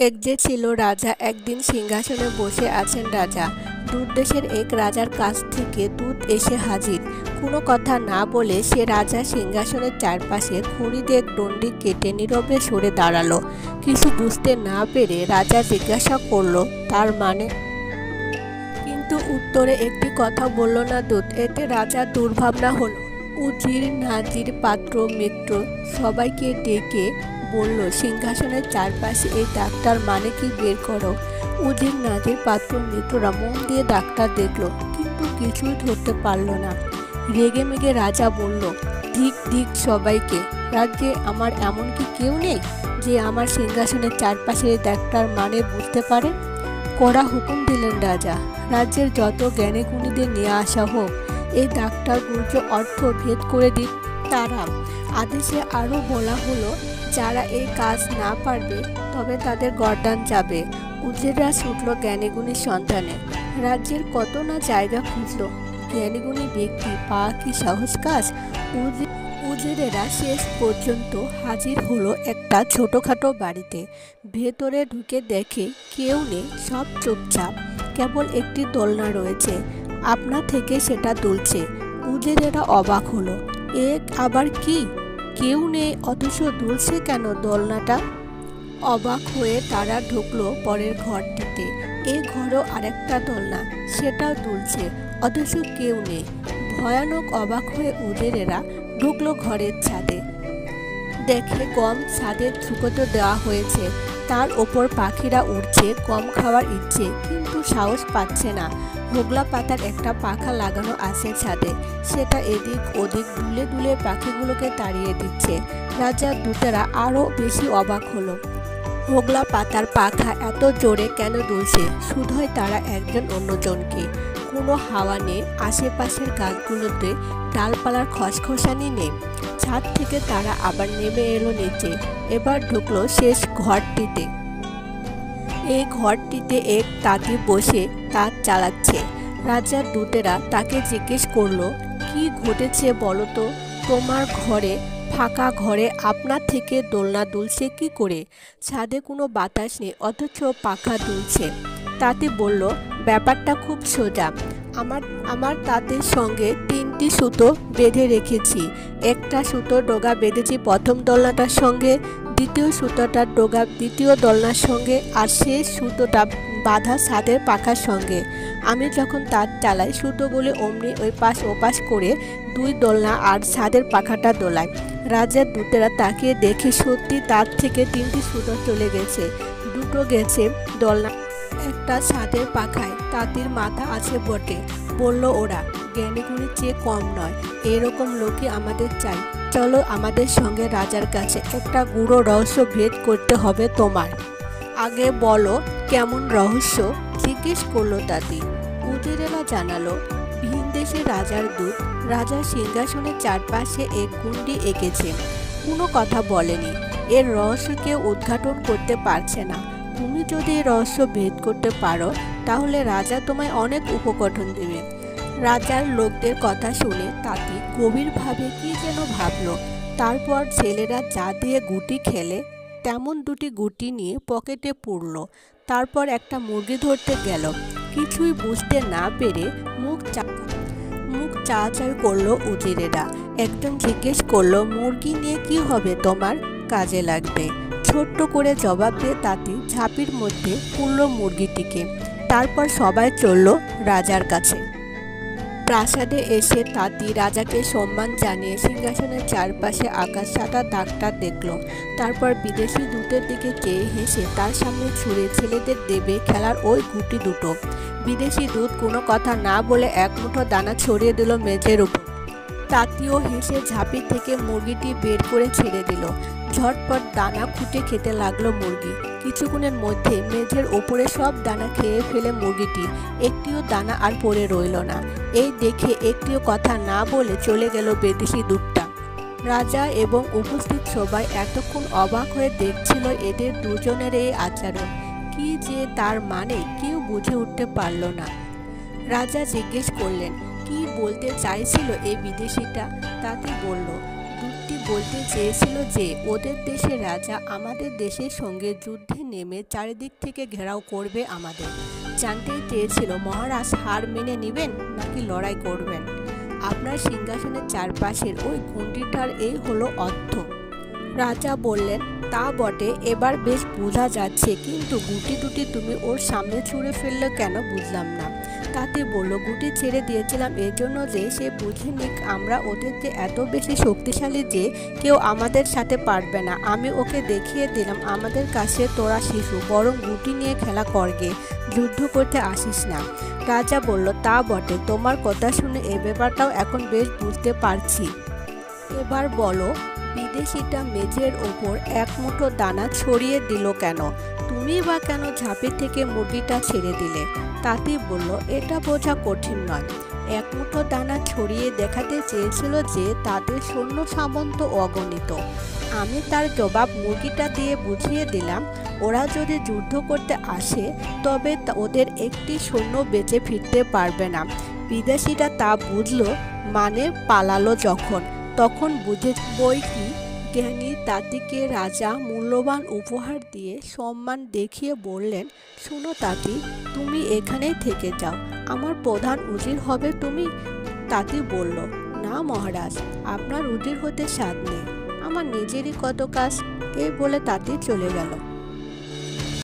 এক যে ছিল রাজা, একদিন সিংহাসনে বসে আছেন রাজা। দূর দেশের এক রাজার কাছ থেকে দূত এসে হাজির। কোনো কথা না বলে সে রাজা সিংহাসনের চারপাশে খড়ি দিয়ে এক ডন্ডি কেটে নীরবে সরে দাঁড়ালো। কিছু বুঝতে না পেরে রাজা জিজ্ঞাসা করলো তার মানে, কিন্তু উত্তরে একটি কথা বলল না দূত। এতে রাজা দুর্ভাবনা হলো। উজির, নাজির, পাত্র, মিত্র সবাইকে ডেকে বলল, সিংহাসনের চারপাশে এই দাগটার মানে কি বের করো। উজির, নাজির, পাত্র, মিত্ররা মন দিয়ে দাগটা দেখলো, কিন্তু কিছুই ধরতে পারল না। রেগে মেগে রাজা বলল, ধিক ধিক সবাইকে, রাজ্যে আমার এমন কি কেউ নেই যে আমার সিংহাসনের চারপাশে এই দাগটার মানে বুঝতে পারে? কড়া হুকুম দিলেন রাজা, রাজ্যের যত জ্ঞানী গুণীদের নিয়ে আসা হোক, এই দাগটার গুর্জ অর্থ ভেদ করে দিক তারা। আদেশে আরও বলা হলো, যারা এই কাজ না পারবে তবে তাদের গর্দান যাবে। উজিররা ছুটল জ্ঞানীগুণীর সন্ধানে। রাজ্যের কত না জায়গা খুঁজল, জ্ঞানীগুণী ব্যক্তি পাওয়া কি সহজ কাজ? উজিরেরা শেষ পর্যন্ত হাজির হলো একটা ছোটোখাটো বাড়িতে। ভেতরে ঢুকে দেখে কেউ নেই, সব চুপচাপ। কেবল একটি দোলনা রয়েছে, আপনা থেকে সেটা দুলছে। উজিরেরা অবাক হলো, আবার কি? কেউ নেই অথচ দুলছে কেন দোলনাটা? অবাক হয়ে তারা ঢুকলো পরের ঘরটিতে। এই ঘরও আরেকটা দোলনা, সেটাও দুলছে, অথচ কেউ নেই। ভয়ানক অবাক হয়ে উজিরেরা ঢুকলো ঘরের ছাদে। দেখে গম ছাদের ঝুঁকোতে দেওয়া হয়েছে, তার ওপর পাখিরা উড়ছে, কম খাওয়ার ইচ্ছে, কিন্তু সাহস পাচ্ছে না। হোগলা পাতার একটা পাখা লাগানো আছে ছাদে, সেটা এদিক ওদিক দুলে দুলে পাখিগুলোকে তাড়িয়ে দিচ্ছে। রাজার দূতেরা আরও বেশি অবাক হলো। হোগলা পাতার পাখা এত জোরে কেন দুলছে? শুধুই তারা একজন অন্যজনকে। কোনো হাওয়া নেই, আশেপাশের গাছগুলোতে ডালপালার খসখসানি নেই। ছাদ থেকে তারা আবার নেমে এলো নিচে। এবার ঢুকলো শেষ ঘরটিতে। এই ঘরটিতে এক তাঁতি বসে তাঁত চালাচ্ছে। রাজার দূতেরা তাকে জিজ্ঞেস করলো, কি ঘটেছে বলো তো? তোমার ঘরে, ফাঁকা ঘরে আপনার থেকে দোলনা দুলছে কি করে? ছাদে কোনো বাতাস নেই, অথচ পাখা দুলছে। তাঁতি বলল, ব্যাপারটা খুব সোজা। আমার তাঁতের সঙ্গে 3টি সুতো বেঁধে রেখেছি। একটা সুতোর ডগা বেঁধেছি প্রথম দোলনাটার সঙ্গে, দ্বিতীয় সুতোটার ডগা দ্বিতীয় দোলনার সঙ্গে, আর শেষ সুতোটা বাঁধা ছাদের পাখার সঙ্গে। আমি যখন তাঁত চালাই, সুতোগুলি অমনি ওই পাশ ওপাশ করে 2 দোলনা আর ছাদের পাখাটা দোলায়। রাজার দূতেরা তাকিয়ে দেখে সত্যি তার থেকে 3টি সুতো চলে গেছে। 2টো গেছে দোলনা, একটা ছাদের পাখায়। তাঁতির মাথা আছে বটে, বলল ওরা, জ্ঞানীগুণীর চেয়ে কম নয়। এরকম লোকই আমাদের চাই। চলো আমাদের সঙ্গে রাজার কাছে, একটা গূঢ় রহস্য ভেদ করতে হবে তোমার। আগে বলো কেমন রহস্য? জিজ্ঞেস করলো তাঁতি। উজিরেরা জানালো, ভিন দেশে রাজার দূত রাজার সিংহাসনের চারপাশে এক গুন্ডি এঁকেছে। কোনো কথা বলেনি। এর রহস্য কেউ উদ্ঘাটন করতে পারছে না। তুমি যদি এই রহস্য ভেদ করতে পারো, তাহলে রাজা তোমায় অনেক উপকরণ দেবে। রাজার লোকদের কথা শুনে তাঁতি গভীরভাবে কি যেন ভাবলো। তারপর ছেলেরা যা দিয়ে গুটি খেলে তেমন 2টি গুটি নিয়ে পকেটে পুরল। তারপর একটা মুরগি ধরতে গেল। কিছুই বুঝতে না পেরে মুখ চাওয়াচাওয়ি করলো উজিরেরা। একজন জিজ্ঞেস করলো, মুরগি নিয়ে কি হবে তোমার? কাজে লাগবে। ছোট্ট করে জবাব দিয়ে তাঁতি ঝাঁপির মধ্যে পুরল মুরগিটিকে। তারপর সবাই চলল রাজার কাছে। প্রাসাদে এসে তাঁতি রাজাকে সম্মান জানিয়ে সিংহাসনের চারপাশে আকাশ সাদা দাগটা দেখল। তারপর বিদেশি দূতের দিকে চেয়ে হেসে তার সামনে ছুঁড়ে ছেলেদের দেবে খেলার ওই গুটি 2টো। বিদেশি দূত কোনো কথা না বলে এক মুঠো দানা ছড়িয়ে দিল মেঝের উপর। তাঁতিও হেসে ঝাঁপি থেকে মুরগিটি বের করে ছেড়ে দিল। ঝটপট দানা খুঁটে খেতে লাগলো মুরগি। কিছুক্ষণের মধ্যে মেঝের ওপরে সব দানা খেয়ে ফেলে মুরগিটি একটিও দানা আর পড়ে রইল না। এই দেখে একটিও কথা না বলে চলে গেল বিদেশি দূতটা। রাজা এবং উপস্থিত সবাই এতক্ষণ অবাক হয়ে দেখছিল এদের দুজনের এই আচরণ। কি যে তার মানে কেউ বুঝে উঠতে পারল না। রাজা জিজ্ঞেস করলেন, কি বলতে চাইছিল এই বিদেশিটা? তাতে বলল, দূতটি বলতে চেয়েছিল যে ওদের দেশের রাজা আমাদের দেশের সঙ্গে যুদ্ধে নেমে চারিদিক থেকে ঘেরাও করবে আমাদের। জানতে চেয়েছিল মহারাজ হার মেনে নেবেন নাকি লড়াই করবেন। আপনার সিংহাসনের চারপাশের ওই ঘুঁটিটার এই হলো অর্থ। রাজা বললেন, তা বটে, এবার বেশ বোঝা যাচ্ছে, কিন্তু গুটি দুটি তুমি ওর সামনে ছুঁড়ে ফেললে কেন বুঝলাম না। তাতে বলল, গুটি ছেড়ে দিয়েছিলাম এর জন্য যে সে বুঝে নিক আমরা ওদের যে এত বেশি শক্তিশালী যে কেউ আমাদের সাথে পারবে না। আমি ওকে দেখিয়ে দিলাম আমাদের কাছে তোরা শিশু, বরং গুটি নিয়ে খেলা করগে, যুদ্ধ করতে আসিস না। রাজা বলল, তা বটে, তোমার কথা শুনে এ ব্যাপারটাও এখন বেশ বুঝতে পারছি। এবার বলো, বিদেশিটা মেঝের ওপর এক মুঠো দানা ছড়িয়ে দিল কেন? তুমি বা কেন ঝাঁপি থেকে মুরগিটা ছেড়ে দিলে? তাঁতি বলল, এটা বোঝা কঠিন নয়। এক মুঠো দানা ছড়িয়ে দেখাতে চেয়েছিল যে তাদের সৈন্য সামন্ত অগণিত। আমি তার জবাব মুরগিটা দিয়ে বুঝিয়ে দিলাম, ওরা যদি যুদ্ধ করতে আসে তবে ওদের একটি সৈন্য বেঁচে ফিরতে পারবে না। বিদেশিরা তা বুঝলো, মানে পালালো যখন, তখন বুঝে বই কি। জ্ঞানী তাঁতিকে রাজা মূল্যবান উপহার দিয়ে সম্মান দেখিয়ে বললেন, শোনো তাঁতি, তুমি এখানেই থেকে যাও, আমার প্রধান উজির হবে তুমি। তাঁতি বলল, না মহারাজ, আপনার উজির হতে সাধ নেই, আমার নিজেরই কত কাজ। এই বলে তাঁতি চলে গেল।